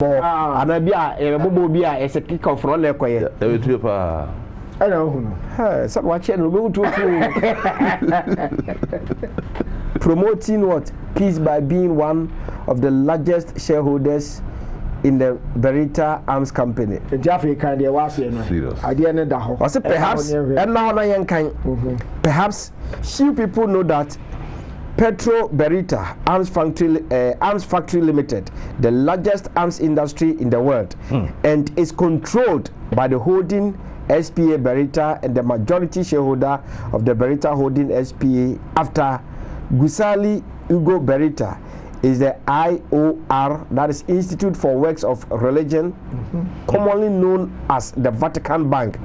Anabia, a bobia, as a kick off from Lequay. I know. So watch it, go to promoting what? Peace by being one of the largest shareholders in the Beretta Arms Company. Jeffrey kind of was I didn't know. Was it perhaps and now I can perhaps few people know that Petro Beretta Arms Factory Limited, the largest arms industry in the world, and is controlled by the holding SPA Beretta and the majority shareholder of the Beretta Holding SPA after Gusali Ugo Beretta is the IOR, that is Institute for Works of Religion, commonly known as the Vatican Bank,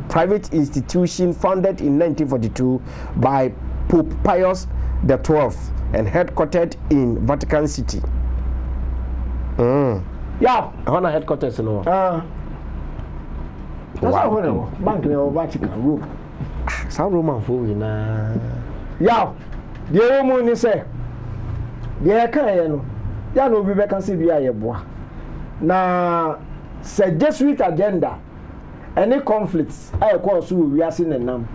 private institution founded in 1942 by Pope Pius XII and headquartered in Vatican City. Yeah, Honor headquarters no. Wow. Bank in Vatican Rome. Some Roman for na. Yeah, the woman say. Yeah, can ya no be can see bia ye boa. Na say Jesuit agenda any conflicts I cause we are seeing them.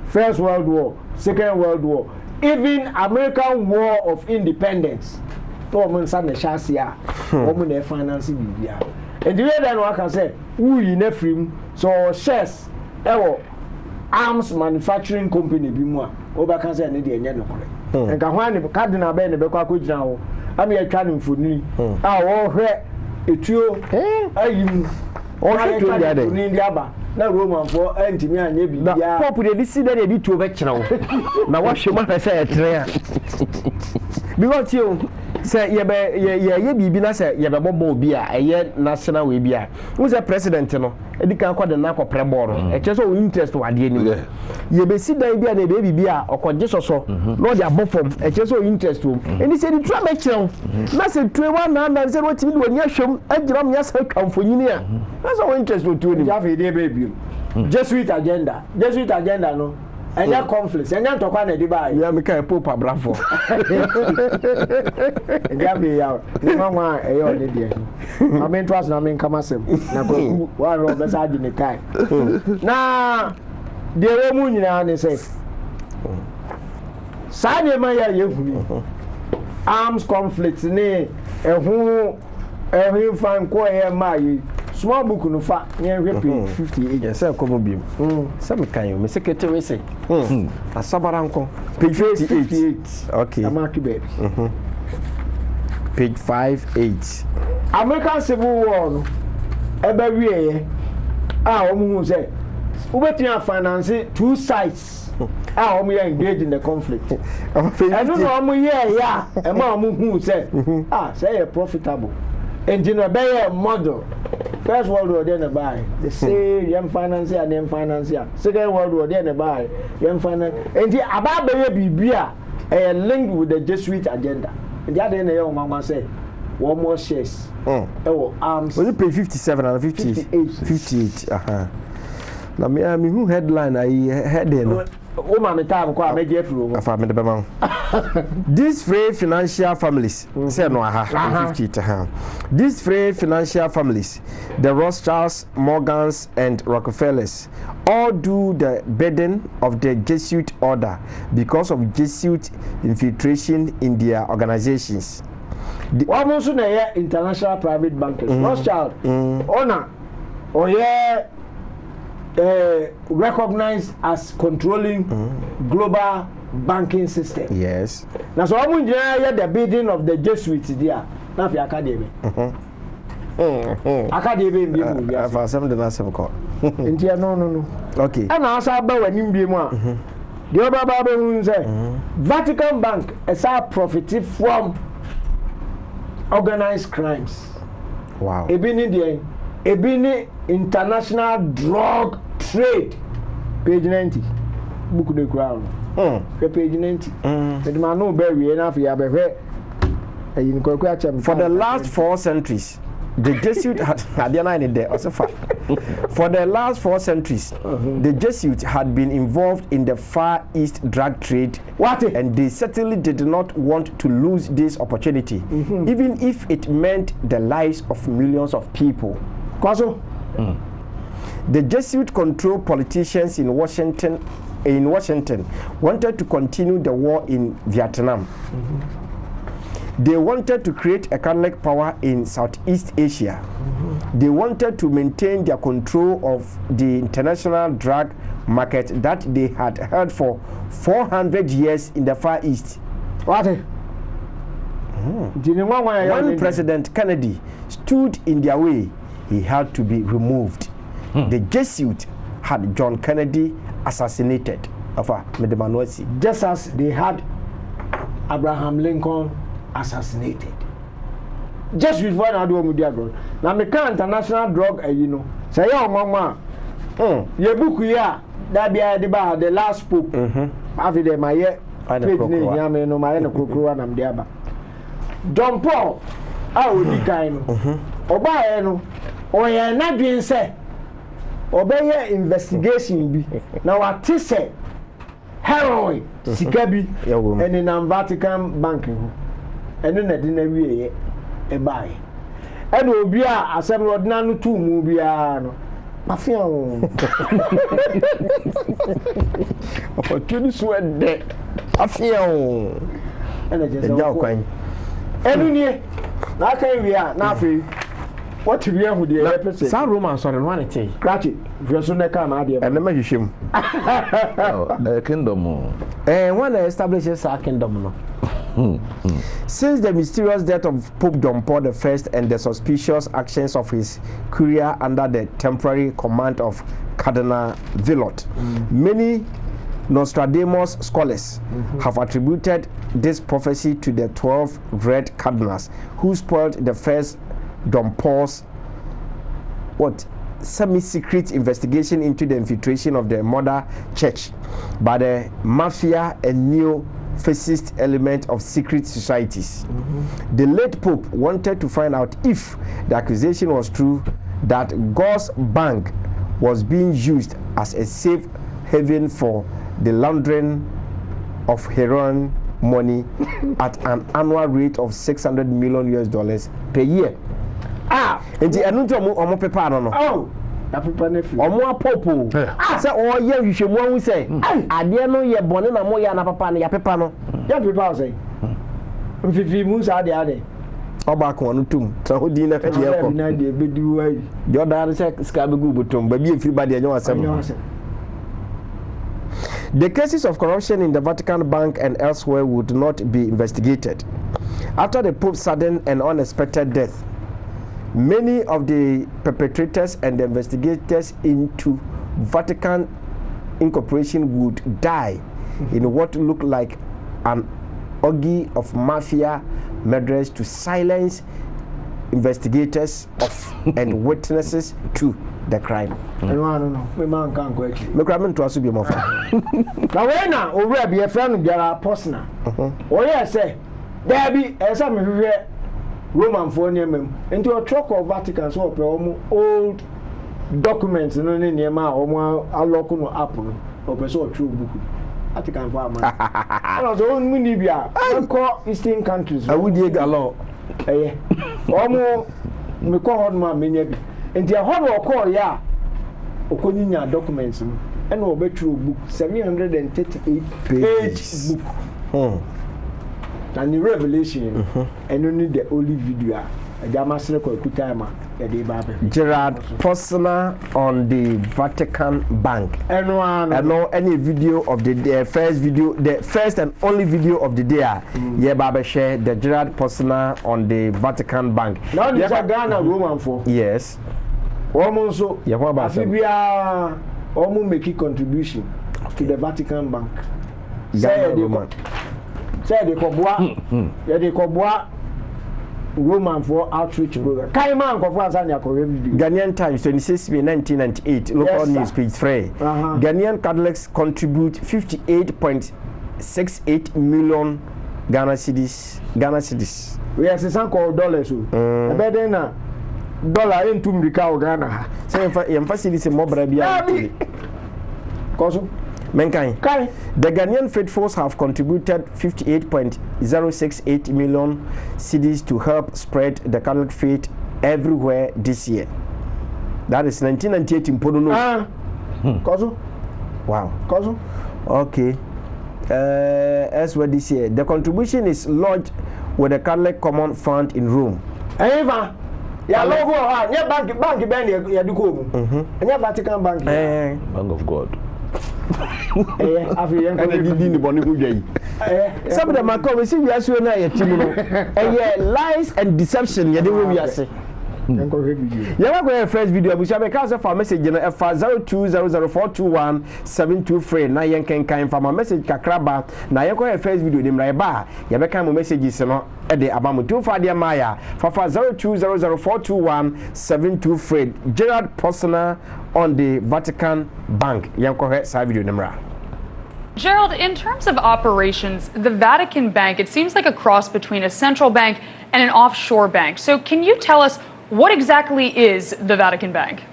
First World War, Second World War, even American War of Independence. To woman san chance ya, woman e finance bia. And the way that one can say, who in a film so shares arms manufacturing company be more over can say need enye no kore. And ka hwan ne cardinal be ne be kwa ko gina ho. Am ye twa ne mfoni. Ah wo hwe etuo ayim. O hwe to dia de. Ni dia ba. Na Roman for antimi anye bibia. Na pop de si de bi tuo be kira wo. Na wo hwe ma pese e tre a. Because you say ye bibi na say ye be bobo obi a eye national we bi a who say president no edika kwa de na kwa preboard e che so interest wa de ni ye be si dan bi a na be bibi a okoje soso no de abofom e che so interest wo eni say di tra be kire na say tue wa na say what mi do ni ahwem agiram nya say kamfonyini a na so interest wo tu ni ya fe de be bi Jesuit agenda no and that conflicts and then to kwa na di ba ya me kai pope bravo gabi ya mama e yo de die I mean trust na me kama sem na ko wa ro be sa di ne kai na de we mu nyina ne say sa ne ma ya yehuni arms conflicts ne ehun fan ko e ma yi small book no fa near 58 yes I come bi some kan you me secretary say asabaranko page 58 okay amaki baby page 58 American Civil War no ebe wie omu say ubetia finance two sides omu ya engage in the conflict and no omu here ya e ma omu hu say say profitable engineer be model. First World War then buy. They say young financier and young financier. Second World War then buy young finance. And the about bibia linked with the Jesuit agenda. And the other young mama say one more shares. Arms. Was it page 57 and 58? Now me who headline I head in. These three financial families, say no, 50. These three financial families, the Rothschilds, Morgans, and Rockefellers, all do the bidding of the Jesuit order because of Jesuit infiltration in their organizations. Almost international private bankers, Rothschild, honor, recognized as controlling global banking system. Yes. Now, so I'm the bidding of the Jesuits there. Now, for academy. Academy, for some of the last of court. No. Okay. And also about when you be more. The other Bible say Vatican Bank is a profited from organized crimes. Wow. Ebini international drug trade. Page 90. Book the crown. Page 90. The man no bury enough. For the last 4 centuries, The Jesuits had for the last 4 centuries, the Jesuits had been involved in the Far East drug trade. What? And they certainly did not want to lose this opportunity, even if it meant the lives of millions of people. Kwaso? The Jesuit-controlled politicians in Washington wanted to continue the war in Vietnam. They wanted to create a Catholic power in Southeast Asia. They wanted to maintain their control of the international drug market that they had held for 400 years in the Far East. What? When President Kennedy stood in their way, he had to be removed. The Jesuits had John Kennedy assassinated. Just as they had Abraham Lincoln assassinated. Just before I do media drug. Now me can international drug say mama. Ye book ya that be the last pope. After the my John Paul odi kan no. Oba no oye na dwen say obeye investigation bi na wate say heroin sika bi eni na Vatican bank ho eno na de na wiye e bai eno obi a asem rodina no tu mu bia no afia o opportunity so de afia o ena je so kwan enu nie na kan wi a na afi what we are with the episode San Roman sorry no anete krachi verso na ka na ade ena ma hwehwem the kingdom when they establishes our kingdom no. Since the mysterious death of Pope John Paul I and the suspicious actions of his courier under the temporary command of Cardinal Villot, many Nostradamus scholars have attributed this prophecy to the 12 red cardinals who spoiled the first John Paul's semi-secret investigation into the infiltration of the mother church by the mafia and neo-fascist element of secret societies. The late Pope wanted to find out if the accusation was true that God's bank was being used as a safe haven for the laundering of heroin money at an annual rate of $600 million per year. Enti enu nti omo pepa no. Na pepa na fi. Omo apopo. Se o ye hwehwemu ahu se ade no ye bone na mo ya na papa no ya pepa no. Ya pepa o se. Mfifi mu sa ade. Oba ko no tum. Tra ho din na ka de ko. Na de bedi wai. Jordan se ska be gu botom ba bi efiri ba de enyo asem. The cases of corruption in the Vatican Bank and elsewhere would not be investigated. After the Pope's sudden and unexpected death, many of the perpetrators and the investigators into Vatican incorporation would die in what looked like an orgy of mafia murders to silence investigators of and witnesses to the crime. No, we man can't go actually. Me crime to asu bi mo fa. Na we na owura bi e friend biara personal. O ye say there be esa me hwehwe Roman for name into a truck of Vatican so pe old documents no ne niema omo aloko no app no o pe so true book Vatican for man. So on muni bia ko eastern countries. Awudie galo. Omo me ko hod ma menya bi. Enti a hod o call ya okonyinya documents no e na obetru book 738 page book. And the Revelation, and only the only video. Gerard Posner on the Vatican Bank. And no any video of the first and only video of the day. Yeah, Baba share the Gerard Posner on the Vatican Bank. Now this a Ghana Roman for. Yes. Almost so. Yeah, what about that? Almost making contribution to the Vatican Bank. Ghana Roman. Say they kobwa Roman for outreach program. Kaiman ko for answer for video. Ghanaian Times 26 May 1998 local news page 3. Ghanaian Catholics contribute 58.68 million Ghana cedis. We are $6 so. Better na dollar into Mrika or Ghana. Say facility more brabia. Koso. Menkai. Kai. The Ghanaian faithfuls have contributed 58.068 million cedis to help spread the Catholic faith everywhere this year. That is 1998 in Podono. Koso. Wow. Koso. Okay. As well this year, the contribution is lodged with the Catholic Common Fund in Rome. Eva. Ya logo ha, nya bank ben ya duko mu. Nya Vatican bank. Bank of God. Afi yen ko Di ni boni hu dwai. Some of them are coming, see, we are so now, lies and deception. You know, we are saying. You are going to first video. We shall make a message in F020042172. Now you can kind from a message Kakraba. Now you go first video. Them right bar. You become a message at the Abamu 2 Fadia Maya for 020042172. Gerard Posner on the Vatican Bank. You go ahead, side video. Nemra. Gerald, in terms of operations, the Vatican Bank, it seems like a cross between a central bank and an offshore bank. So can you tell us what exactly is the Vatican Bank?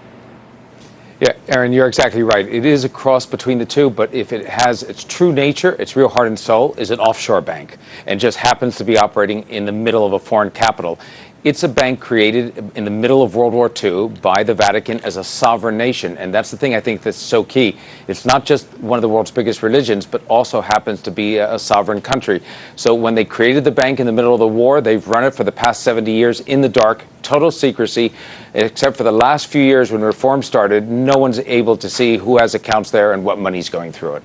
Yeah, Aaron, you're exactly right. It is a cross between the two, but if it has its true nature, its real heart and soul, is an offshore bank and just happens to be operating in the middle of a foreign capital. It's a bank created in the middle of World War II by the Vatican as a sovereign nation. And that's the thing I think that's so key. It's not just one of the world's biggest religions, but also happens to be a sovereign country. So when they created the bank in the middle of the war, they've run it for the past 70 years in the dark, total secrecy, except for the last few years when reform started, no one's able to see who has accounts there and what money's going through it.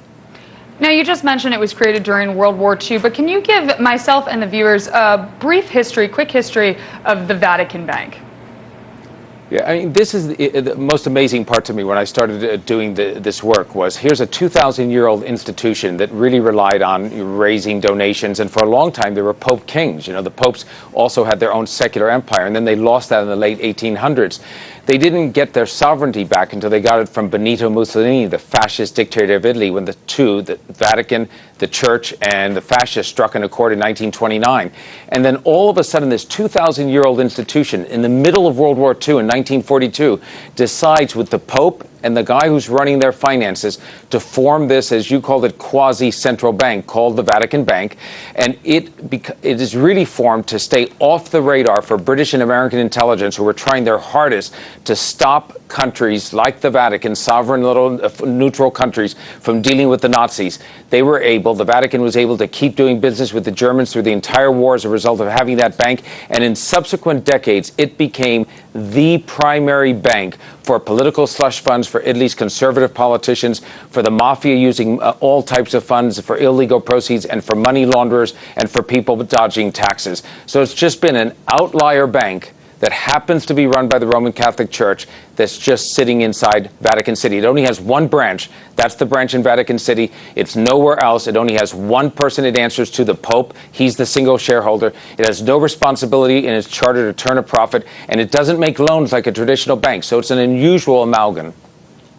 Now, you just mentioned it was created during World War II, but can you give myself and the viewers a brief history, quick history of the Vatican Bank? Yeah, I mean, this is the most amazing part to me when I started doing this work was here's a 2,000-year-old institution that really relied on raising donations. And for a long time, there were Pope kings. You know, the popes also had their own secular empire, and then they lost that in the late 1800s. They didn't get their sovereignty back until they got it from Benito Mussolini, the fascist dictator of Italy, when the Vatican, the Church, and the fascists struck an accord in 1929. And then all of a sudden, this 2,000-year-old institution in the middle of World War II in 1942 decides with the Pope and the guy who's running their finances to form this, as you called it, quasi-central bank called the Vatican Bank. And it is really formed to stay off the radar for British and American intelligence, who were trying their hardest to stop countries like the Vatican, sovereign little neutral countries, from dealing with the Nazis. The Vatican was able to keep doing business with the Germans through the entire war as a result of having that bank. And in subsequent decades, it became the primary bank for political slush funds, for Italy's conservative politicians, for the mafia using all types of funds, for illegal proceeds, and for money launderers, and for people dodging taxes. So it's just been an outlier bank that happens to be run by the Roman Catholic Church that's just sitting inside Vatican City. It only has one branch. That's the branch in Vatican City. It's nowhere else. It only has one person it answers to, the Pope. He's the single shareholder. It has no responsibility in its charter to turn a profit, and it doesn't make loans like a traditional bank. So it's an unusual amalgam.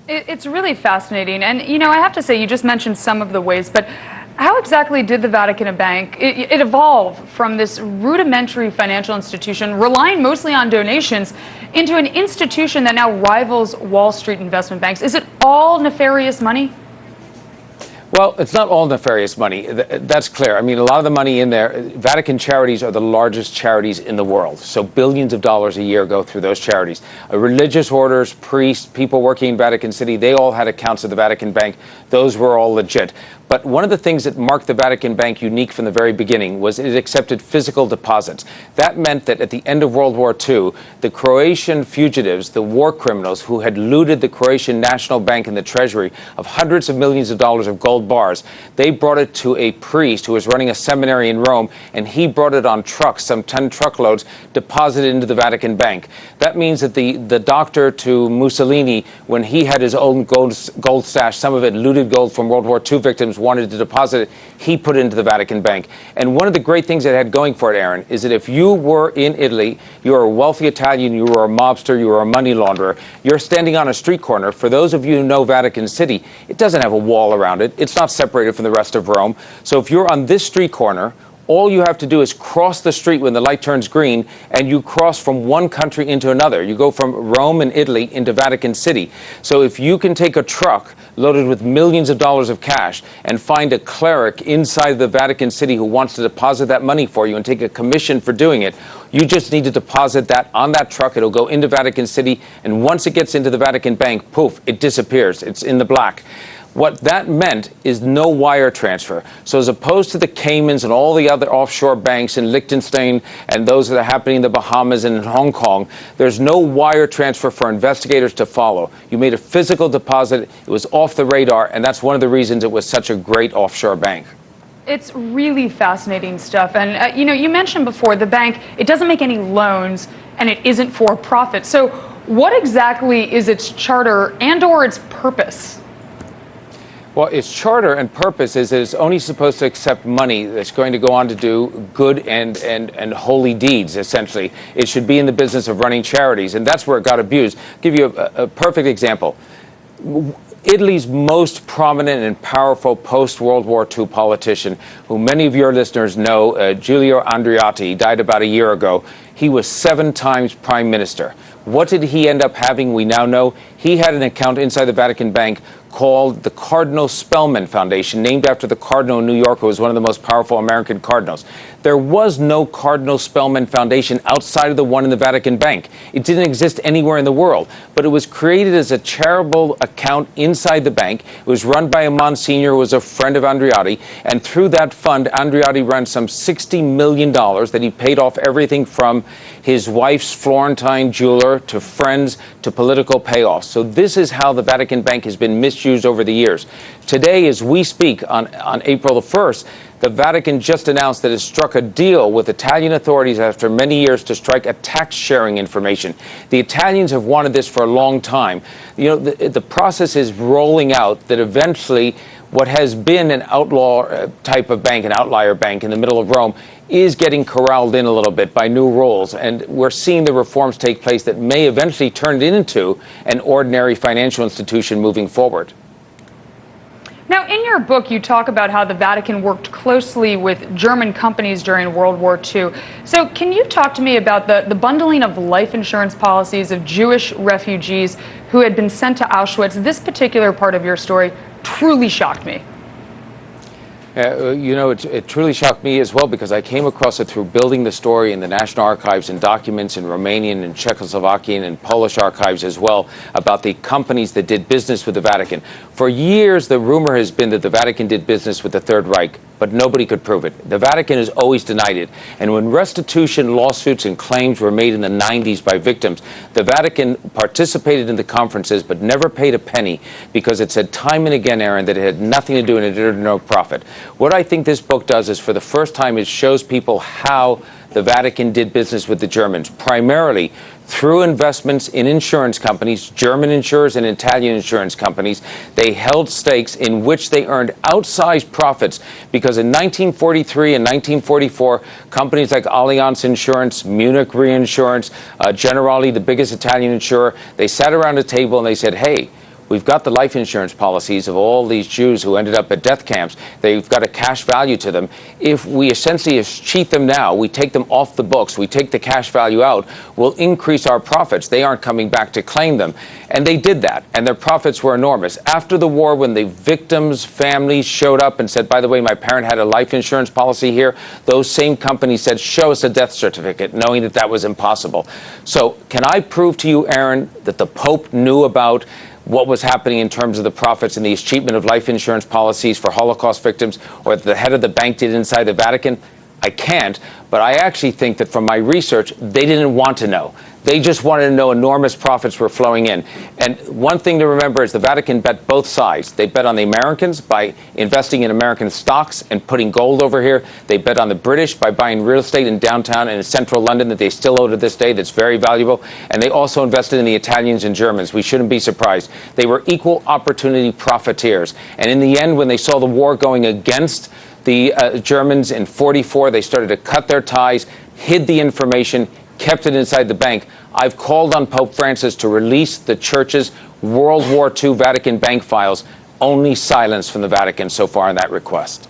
It's really fascinating. And, you know, I have to say, you just mentioned some of the ways, but how exactly did the Vatican Bank, it evolve from this rudimentary financial institution relying mostly on donations into an institution that now rivals Wall Street investment banks? Is it all nefarious money? Well, it's not all nefarious money. That's clear. I mean, a lot of the money in there, Vatican charities are the largest charities in the world. So billions of dollars a year go through those charities. Religious orders, priests, people working in Vatican City, they all had accounts at the Vatican Bank. Those were all legit. But one of the things that marked the Vatican Bank unique from the very beginning was it accepted physical deposits. That meant that at the end of World War II, the Croatian fugitives, the war criminals who had looted the Croatian National Bank and the Treasury of hundreds of millions of dollars of gold bars, they brought it to a priest who was running a seminary in Rome, and he brought it on trucks, some 10 truckloads, deposited into the Vatican Bank. That means that the doctor to Mussolini, when he had his own gold stash, some of it looted gold from World War II victims, wanted to deposit it, he put it into the Vatican Bank. And one of the great things it had going for it, Aaron, is that if you were in Italy, you were a wealthy Italian, you were a mobster, you were a money launderer, you're standing on a street corner. For those of you who know Vatican City, it doesn't have a wall around it. It's not separated from the rest of Rome. So if you're on this street corner, all you have to do is cross the street when the light turns green, and you cross from one country into another. You go from Rome and Italy into Vatican City. So if you can take a truck loaded with millions of dollars of cash and find a cleric inside the Vatican City who wants to deposit that money for you and take a commission for doing it, you just need to deposit that on that truck. It'll go into Vatican City, and once it gets into the Vatican Bank, poof, it disappears. It's in the black. What that meant is no wire transfer. So as opposed to the Caymans and all the other offshore banks in Liechtenstein and those that are happening in the Bahamas and in Hong Kong, there's no wire transfer for investigators to follow. You made a physical deposit. It was off the radar, and that's one of the reasons it was such a great offshore bank. It's really fascinating stuff. And, you mentioned before the bank, it doesn't make any loans and it isn't for profit. So what exactly is its charter and or its purpose? Well, its charter and purpose is that it's only supposed to accept money that's going to go on to do good and holy deeds, essentially. It should be in the business of running charities, and that's where it got abused. I'll give you a perfect example. Italy's most prominent and powerful post-World War II politician, who many of your listeners know, Giulio Andreotti, died about a year ago. He was 7 times prime minister. What did he end up having? We now know he had an account inside the Vatican Bank called the Cardinal Spellman Foundation, named after the Cardinal in New York, who was one of the most powerful American cardinals. There was no Cardinal Spellman Foundation outside of the one in the Vatican Bank. It didn't exist anywhere in the world, but it was created as a charitable account inside the bank. It was run by a Monsignor who was a friend of Andreotti, and through that fund, Andreotti ran some $60 million that he paid off everything from his wife's Florentine jeweler to friends to political payoffs. So this is how the Vatican Bank has been misused over the years. Today, as we speak, on April the 1st, the Vatican just announced that it struck a deal with Italian authorities after many years to strike a tax-sharing information. The Italians have wanted this for a long time. The process is rolling out that eventually what has been an outlaw type of bank, an outlier bank in the middle of Rome, is getting corralled in a little bit by new rules. And we're seeing the reforms take place that may eventually turn it into an ordinary financial institution moving forward. Now, in your book, you talk about how the Vatican worked closely with German companies during World War II. So can you talk to me about the bundling of life insurance policies of Jewish refugees who had been sent to Auschwitz? This particular part of your story truly shocked me. It truly shocked me as well, because I came across it through building the story in the National Archives and documents in Romanian and Czechoslovakian and Polish archives as well about the companies that did business with the Vatican. For years, the rumor has been that the Vatican did business with the Third Reich, but nobody could prove it. The Vatican has always denied it. And when restitution lawsuits and claims were made in the 90s by victims, the Vatican participated in the conferences but never paid a penny, because it said time and again, Aaron, that it had nothing to do and it earned no profit. What I think this book does is, for the first time, it shows people how the Vatican did business with the Germans, primarily through investments in insurance companies, German insurers and Italian insurance companies. They held stakes in which they earned outsized profits, because in 1943 and 1944, companies like Allianz Insurance, Munich Reinsurance, Generali, the biggest Italian insurer, they sat around a table and they said, hey, we've got the life insurance policies of all these Jews who ended up at death camps. They've got a cash value to them. If we essentially cheat them now, we take them off the books, we take the cash value out, we'll increase our profits. They aren't coming back to claim them. And they did that, and their profits were enormous. After the war, when the victims' families showed up and said, by the way, my parent had a life insurance policy here, those same companies said, show us a death certificate, knowing that that was impossible. So can I prove to you, Aaron, that the Pope knew about what was happening in terms of the profits and the achievement of life insurance policies for Holocaust victims, or that the head of the bank did inside the Vatican? I can't, but I actually think that from my research, they didn't want to know. They just wanted to know enormous profits were flowing in. And one thing to remember is the Vatican bet both sides. They bet on the Americans by investing in American stocks and putting gold over here. They bet on the British by buying real estate in downtown and in central London that they still own to this day, that's very valuable. And they also invested in the Italians and Germans. We shouldn't be surprised. They were equal opportunity profiteers. And in the end, when they saw the war going against the Germans in '44, they started to cut their ties, hid the information, kept it inside the bank. I've called on Pope Francis to release the Church's World War II Vatican bank files. Only silence from the Vatican so far in that request.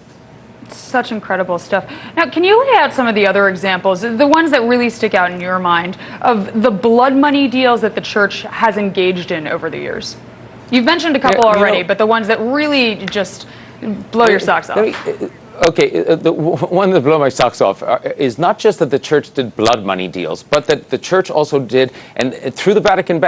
Such incredible stuff. Now, can you lay out some of the other examples, the ones that really stick out in your mind, of the blood money deals that the church has engaged in over the years? You've mentioned a couple already, but the ones that really just blow your socks off. Okay, the one that blow my socks off is not just that the church did blood money deals, but that the church also did, and through the Vatican Bank,